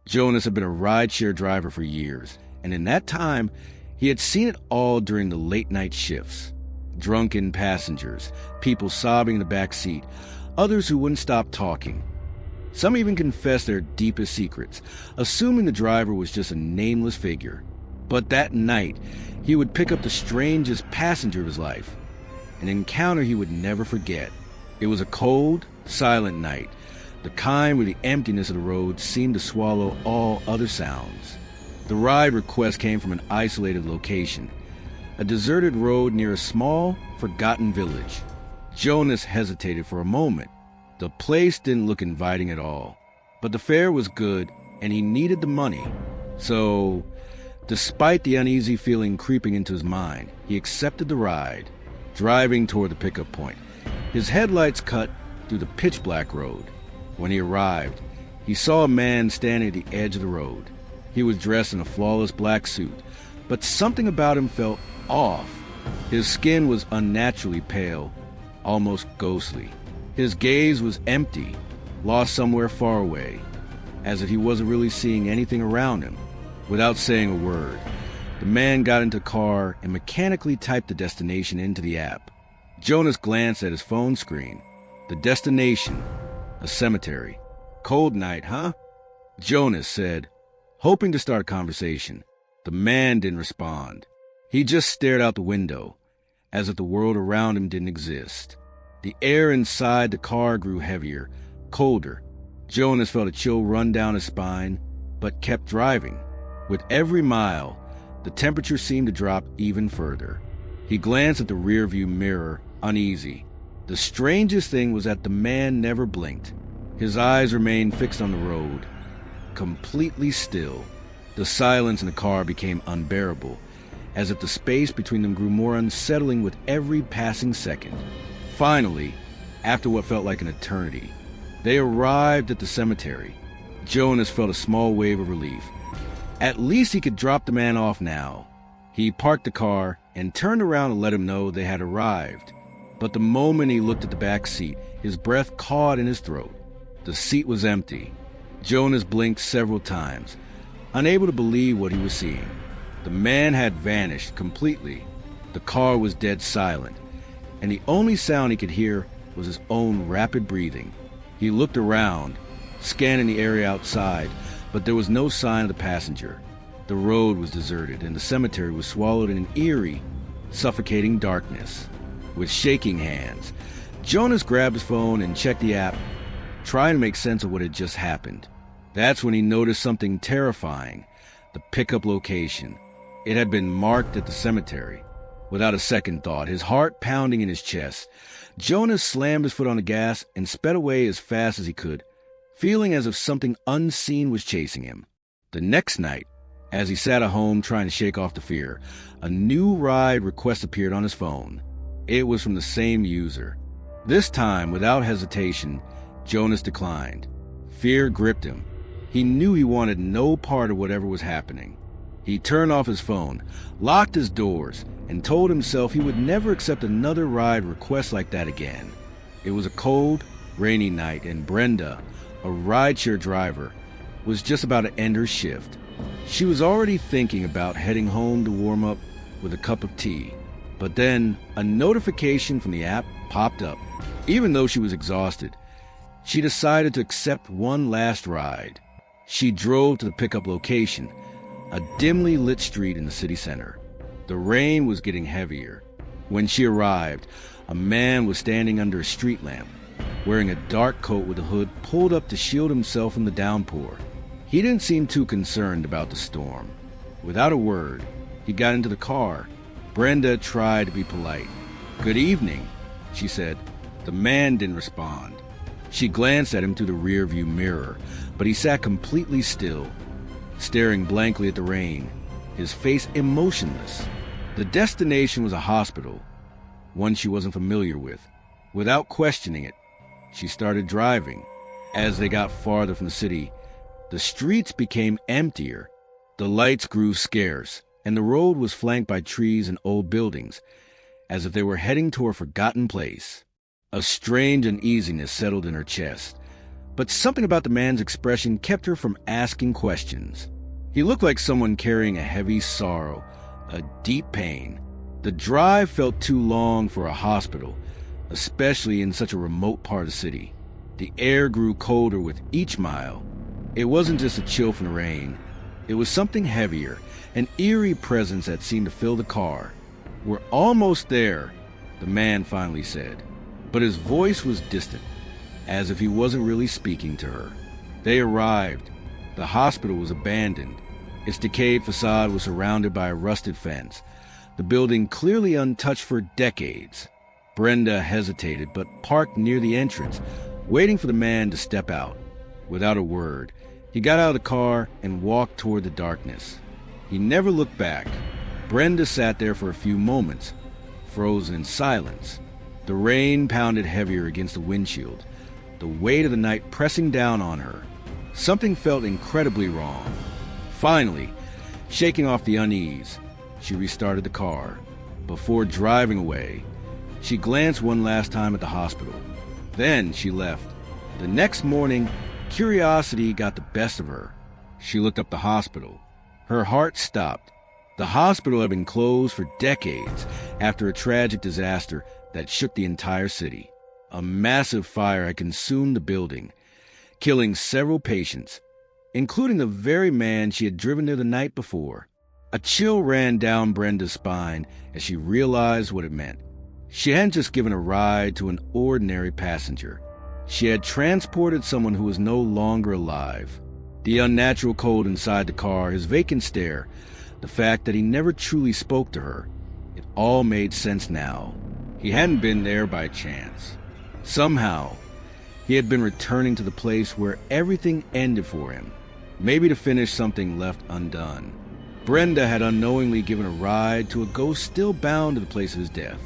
Jonas had been a rideshare driver for years, and in that time, he had seen it all during the late-night shifts. Drunken passengers, people sobbing in the back seat, others who wouldn't stop talking. Some even confessed their deepest secrets, assuming the driver was just a nameless figure. But that night, he would pick up the strangest passenger of his life, an encounter he would never forget. It was a cold, silent night, the kind where the emptiness of the road seemed to swallow all other sounds. The ride request came from an isolated location, a deserted road near a small, forgotten village. Jonas hesitated for a moment. The place didn't look inviting at all, but the fare was good and he needed the money. So, despite the uneasy feeling creeping into his mind, he accepted the ride, driving toward the pickup point. His headlights cut through the pitch-black road. When he arrived, he saw a man standing at the edge of the road. He was dressed in a flawless black suit, but something about him felt off. His skin was unnaturally pale, almost ghostly. His gaze was empty, lost somewhere far away, as if he wasn't really seeing anything around him. Without saying a word, the man got into the car and mechanically typed the destination into the app. Jonas glanced at his phone screen. The destination, a cemetery. Cold night, huh? Jonas said, hoping to start a conversation. The man didn't respond. He just stared out the window, as if the world around him didn't exist. The air inside the car grew heavier, colder. Jonas felt a chill run down his spine, but kept driving. With every mile, the temperature seemed to drop even further. He glanced at the rearview mirror, uneasy. The strangest thing was that the man never blinked. His eyes remained fixed on the road, completely still. The silence in the car became unbearable, as if the space between them grew more unsettling with every passing second. Finally, after what felt like an eternity, they arrived at the cemetery. Jonas felt a small wave of relief. At least he could drop the man off now. He parked the car and turned around to let him know they had arrived. But the moment he looked at the back seat, his breath caught in his throat. The seat was empty. Jonas blinked several times, unable to believe what he was seeing. The man had vanished completely. The car was dead silent, and the only sound he could hear was his own rapid breathing. He looked around, scanning the area outside, but there was no sign of the passenger. The road was deserted, and the cemetery was swallowed in an eerie, suffocating darkness. With shaking hands, Jonas grabbed his phone and checked the app, trying to make sense of what had just happened. That's when he noticed something terrifying: the pickup location. It had been marked at the cemetery. Without a second thought, his heart pounding in his chest, Jonas slammed his foot on the gas and sped away as fast as he could, feeling as if something unseen was chasing him. The next night, as he sat at home trying to shake off the fear, a new ride request appeared on his phone. It was from the same user. This time, without hesitation, Jonas declined. Fear gripped him. He knew he wanted no part of whatever was happening. He turned off his phone, locked his doors, and told himself he would never accept another ride request like that again. It was a cold, rainy night, and Brenda, a rideshare driver, was just about to end her shift. She was already thinking about heading home to warm up with a cup of tea. But then a notification from the app popped up. Even though she was exhausted, she decided to accept one last ride. She drove to the pickup location, a dimly lit street in the city center. The rain was getting heavier. When she arrived, a man was standing under a street lamp, wearing a dark coat with a hood pulled up to shield himself from the downpour. He didn't seem too concerned about the storm. Without a word, he got into the car. Brenda tried to be polite. "Good evening," she said. The man didn't respond. She glanced at him through the rearview mirror, but he sat completely still, staring blankly at the rain, his face emotionless. The destination was a hospital, one she wasn't familiar with. Without questioning it, she started driving. As they got farther from the city, the streets became emptier. The lights grew scarce, and the road was flanked by trees and old buildings, as if they were heading to a forgotten place. A strange uneasiness settled in her chest. but something about the man's expression kept her from asking questions. He looked like someone carrying a heavy sorrow, a deep pain. The drive felt too long for a hospital, especially in such a remote part of the city. The air grew colder with each mile. It wasn't just a chill from the rain. It was something heavier, an eerie presence that seemed to fill the car. "We're almost there," the man finally said, but his voice was distant, as if he wasn't really speaking to her. They arrived. The hospital was abandoned. Its decayed facade was surrounded by a rusted fence, the building clearly untouched for decades. Brenda hesitated, but parked near the entrance, waiting for the man to step out. Without a word, he got out of the car and walked toward the darkness. He never looked back. Brenda sat there for a few moments, frozen in silence. The rain pounded heavier against the windshield, the weight of the night pressing down on her. Something felt incredibly wrong. Finally, shaking off the unease, she restarted the car. Before driving away, she glanced one last time at the hospital. Then she left. The next morning, curiosity got the best of her. She looked up the hospital. Her heart stopped. The hospital had been closed for decades after a tragic disaster that shook the entire city. A massive fire had consumed the building, killing several patients, including the very man she had driven there the night before. A chill ran down Brenda's spine as she realized what it meant. She hadn't just given a ride to an ordinary passenger. She had transported someone who was no longer alive. The unnatural cold inside the car, his vacant stare, the fact that he never truly spoke to her, it all made sense now. He hadn't been there by chance. Somehow, he had been returning to the place where everything ended for him, maybe to finish something left undone. Brenda had unknowingly given a ride to a ghost still bound to the place of his death.